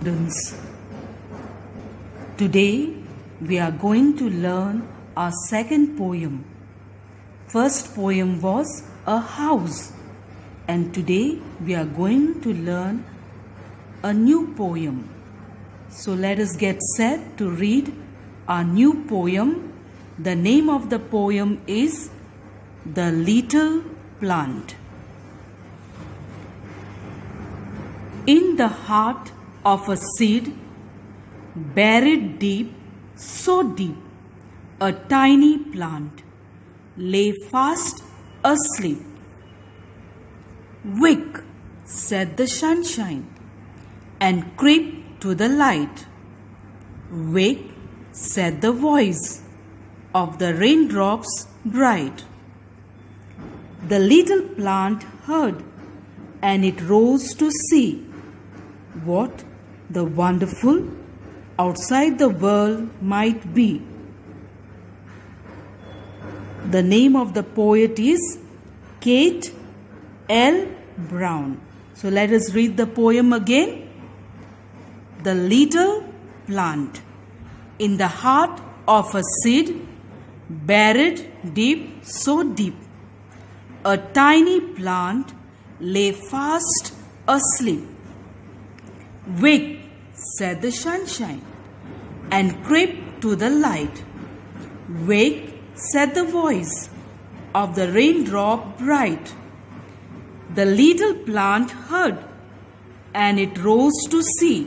Students, today we are going to learn our second poem. First poem was a house, and today we are going to learn a new poem. So let us get set to read our new poem. The name of the poem is The Little Plant. In the heart of a seed, buried deep, so deep, a tiny plant lay fast asleep. "Wake," said the sunshine, and creep to the light. "Wake," said the voice of the raindrops bright. The little plant heard, and it rose to see what the wonderful outside the world might be. The name of the poet is Kate L. Brown. So let us read the poem again. The little plant. In the heart of a seed, buried deep, so deep, a tiny plant lay fast asleep. "Wake," said the sunshine, and creep to the light. "Wake," said the voice of the raindrop bright. The little plant heard, and it rose to see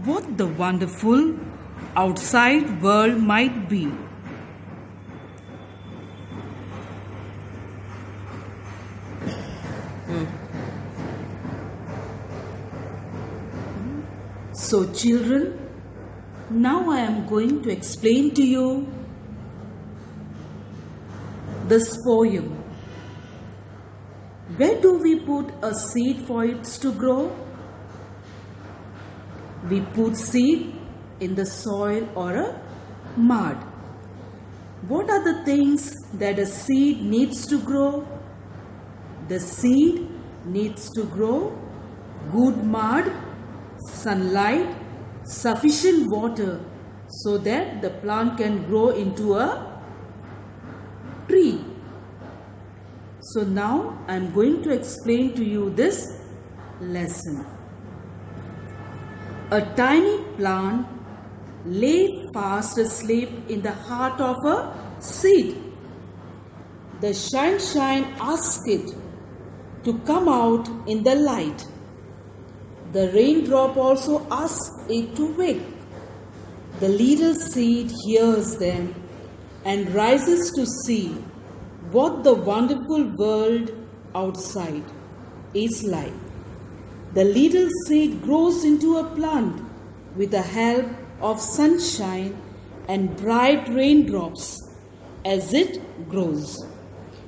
what the wonderful outside world might be. So children, now I am going to explain to you this poem. Where do we put a seed for it to grow? We put seed in the soil or a mud. What are the things that a seed needs to grow? The seed needs to grow good mud, sunlight, sufficient water, so that the plant can grow into a tree. So now I am going to explain to you this lesson. A tiny plant lay fast asleep in the heart of a seed. The sunshine asked it to come out in the light. The raindrop also asks it to wake. The little seed hears them and rises to see what the wonderful world outside is like. The little seed grows into a plant with the help of sunshine and bright raindrops. As it grows,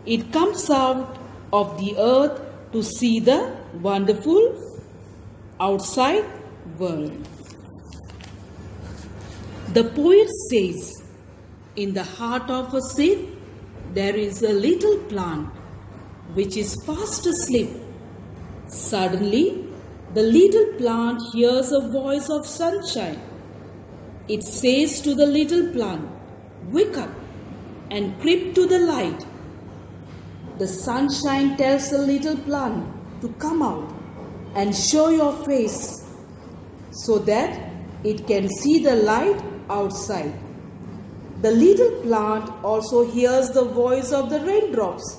it comes out of the earth to see the wonderful outside world. The poet says, in the heart of a seed, there is a little plant which is fast asleep. Suddenly, the little plant hears a voice of sunshine. It says to the little plant, "Wake up and creep to the light." The sunshine tells the little plant to come out and show your face so that it can see the light outside. The little plant also hears the voice of the raindrops,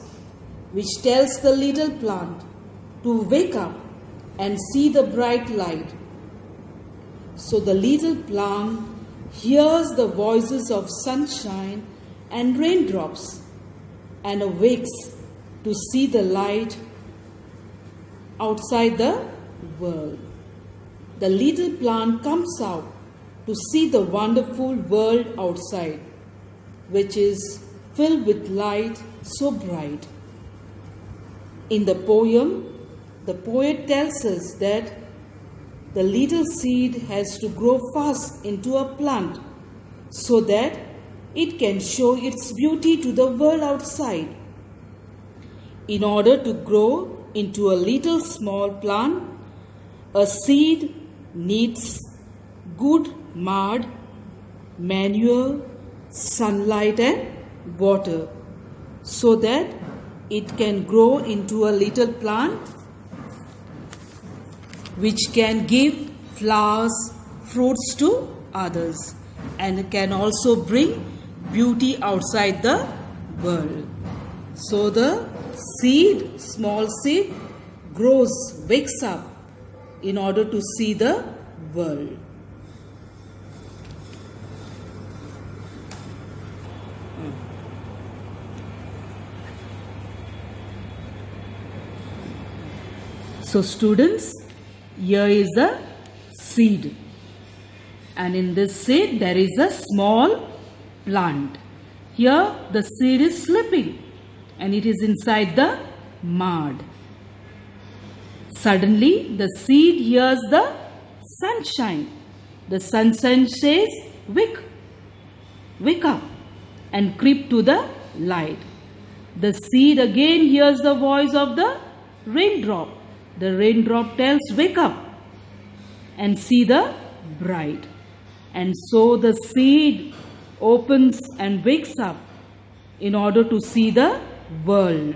which tells the little plant to wake up and see the bright light. So the little plant hears the voices of sunshine and raindrops and awakes to see the light outside the world. The little plant comes out to see the wonderful world outside, which is filled with light so bright. In the poem, the poet tells us that the little seed has to grow fast into a plant so that it can show its beauty to the world outside. In order to grow into a little small plant, a seed needs good mud, manure, sunlight and water so that it can grow into a little plant which can give flowers, fruits to others, and can also bring beauty outside the world. So the seed, small seed, grows, wakes up in order to see the world. So students, here is the seed, and in this seed there is a small plant. Here the seed is sleeping and it is inside the mud. Suddenly the seed hears the sunshine. The sunshine says, wake up and creep to the light. The seed again hears the voice of the raindrop. The raindrop tells, wake up and see the bright. And so the seed opens and wakes up in order to see the world,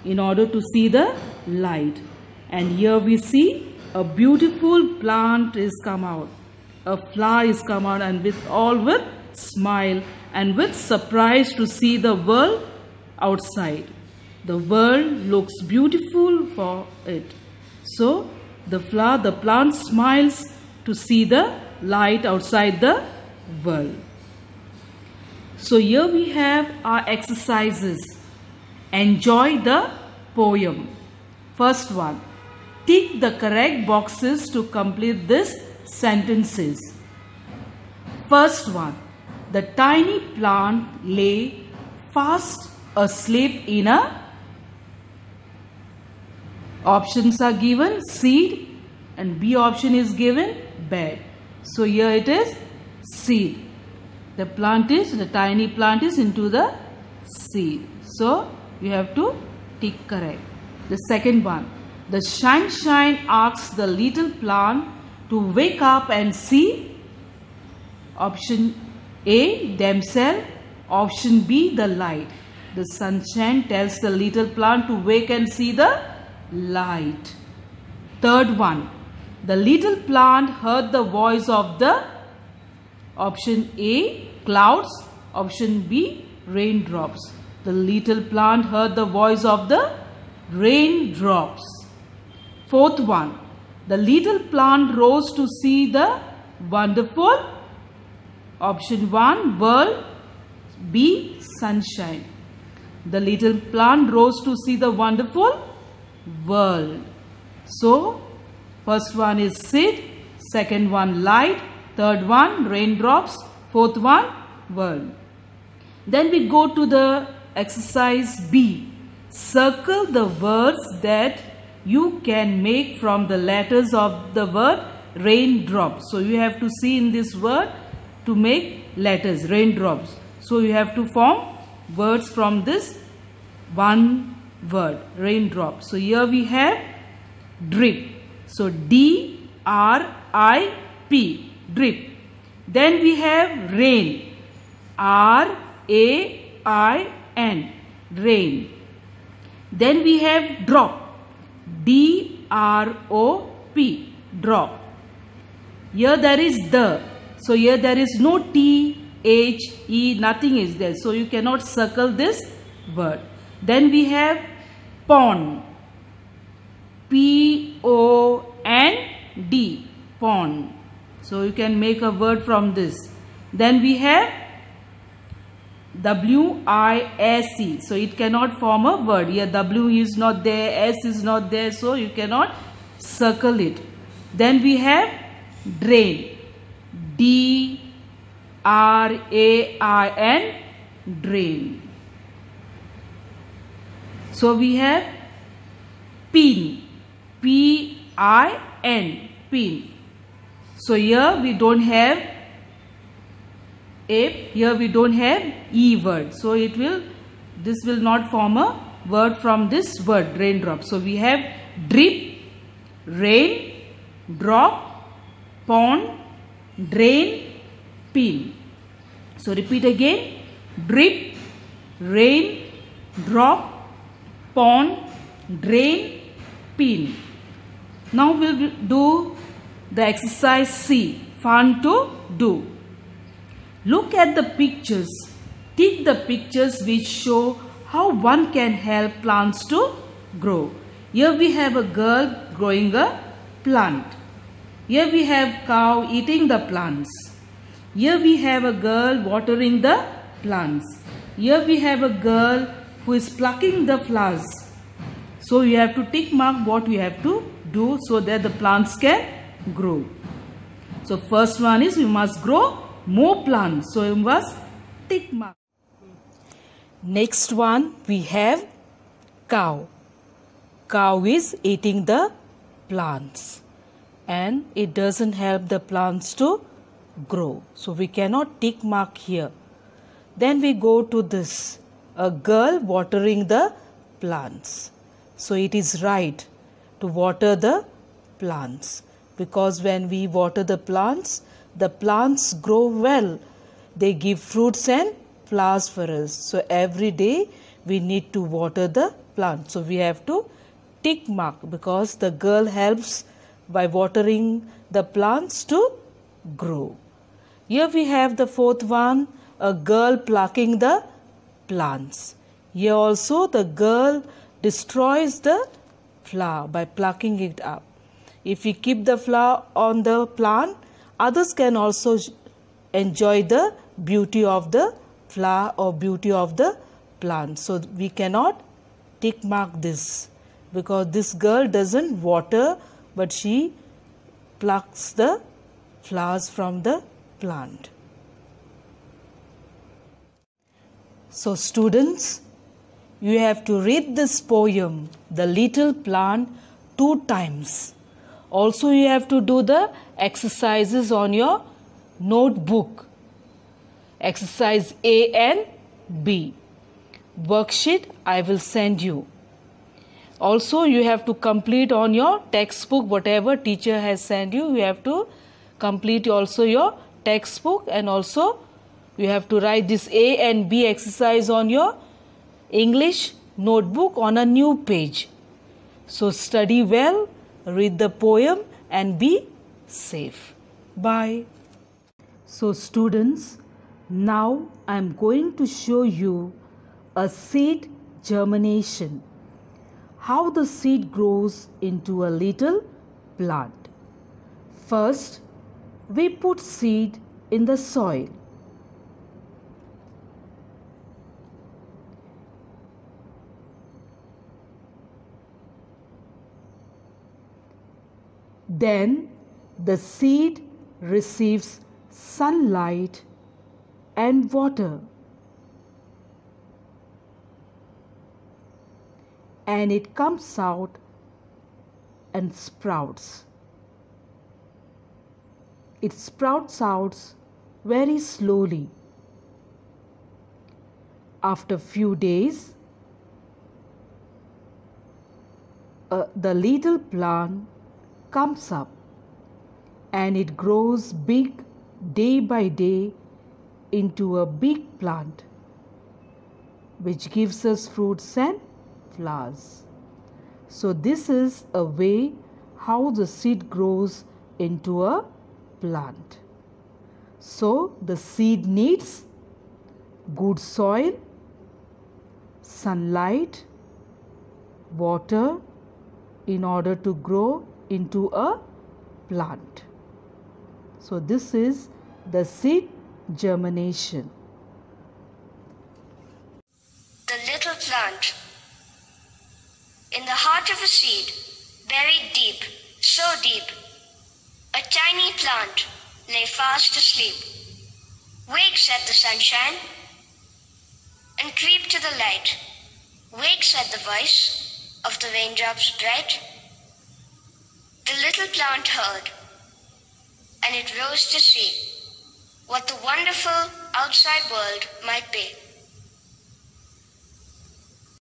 in order to see the light. And here we see a beautiful plant is come out. A flower is come out, and with smile and with surprise to see the world outside. The world looks beautiful for it. So the plant smiles to see the light outside the world. So here we have our exercises. Enjoy the poem. First one. Tick the correct boxes to complete these sentences. First one. The tiny plant lay fast asleep in a... Options are given, seed, and B option is given, bed. So here it is seed. The tiny plant is into the seed. So you have to tick correct. The second one. The sunshine asks the little plant to wake up and see. Option A, themselves. Option B, the light. The sunshine tells the little plant to wake and see the light. Third one. The little plant heard the voice of the... Option A, clouds. Option B, raindrops. The little plant heard the voice of the raindrops. Fourth one. The little plant rose to see the wonderful... Option 1, world. B, sunshine. The little plant rose to see the wonderful world. So, first one is seed, second one light, third one raindrops, fourth one world. Then we go to the exercise B. Circle the words that you can make from the letters of the word raindrop. So you have to see in this word to make letters, raindrops. So you have to form words from this one word, raindrop. So here we have drip. So D-R-I-P, drip. Then we have rain, R-A-I-N, rain. Then we have drop, D-R-O-P, drop. Here there is the. So here there is no T, H, E, nothing is there. So you cannot circle this word. Then we have pond, P-O-N-D, pond. So you can make a word from this. Then we have W-I-S-E. So it cannot form a word. Here W is not there, S is not there. So you cannot circle it. Then we have drain, D-R-A-I-N, drain. So we have pin, P-I-N, pin. So here we don't have A, here we don't have E word. So this will not form a word from this word, raindrop. So we have drip, rain, drop, pond, drain, pin. So repeat again. Drip, rain, drop, pond, drain, pin. Now we will do the exercise C. Fun to do. Look at the pictures. Tick the pictures which show how one can help plants to grow. Here we have a girl growing a plant. Here we have cow eating the plants. Here we have a girl watering the plants. Here we have a girl who is plucking the flowers. So you have to tick mark what we have to do so that the plants can grow. So first one is we must grow more plants. So you must tick mark. Next one we have cow. Cow is eating the plants and it doesn't help the plants to grow. So we cannot tick mark here. Then we go to this, a girl watering the plants. So it is right to water the plants because when we water the plants grow well. They give fruits and flowers for us. So every day we need to water the plant. So we have to tick mark because the girl helps by watering the plants to grow. Here we have the fourth one, a girl plucking the plants. Here also the girl destroys the flower by plucking it up. If we keep the flower on the plant, others can also enjoy the beauty of the flower or beauty of the plant. So we cannot tick mark this because this girl doesn't water but she plucks the flowers from the plant. So students, you have to read this poem, The Little Plant, 2 times. Also you have to do the exercises on your notebook. Exercise A and B. Worksheet I will send you. Also you have to complete on your textbook whatever teacher has sent you. You have to complete also your textbook and also you have to write this A and B exercise on your English notebook on a new page. So study well, read the poem and be safe. Bye. So students, now I am going to show you a seed germination. How the seed grows into a little plant. First, we put seed in the soil. Then the seed receives sunlight and water, and it comes out and sprouts. It sprouts out very slowly. After few days, the little plant comes up and it grows big day by day into a big plant which gives us fruits and flowers. So this is a way how the seed grows into a plant. So the seed needs good soil, sunlight, water in order to grow into a plant. So this is the seed germination. The little plant. In the heart of a seed, buried deep, so deep, a tiny plant lay fast asleep. Wakes at the sunshine and creep to the light. Wakes at the voice of the raindrops bright. The little plant heard, and it rose to see what the wonderful outside world might be.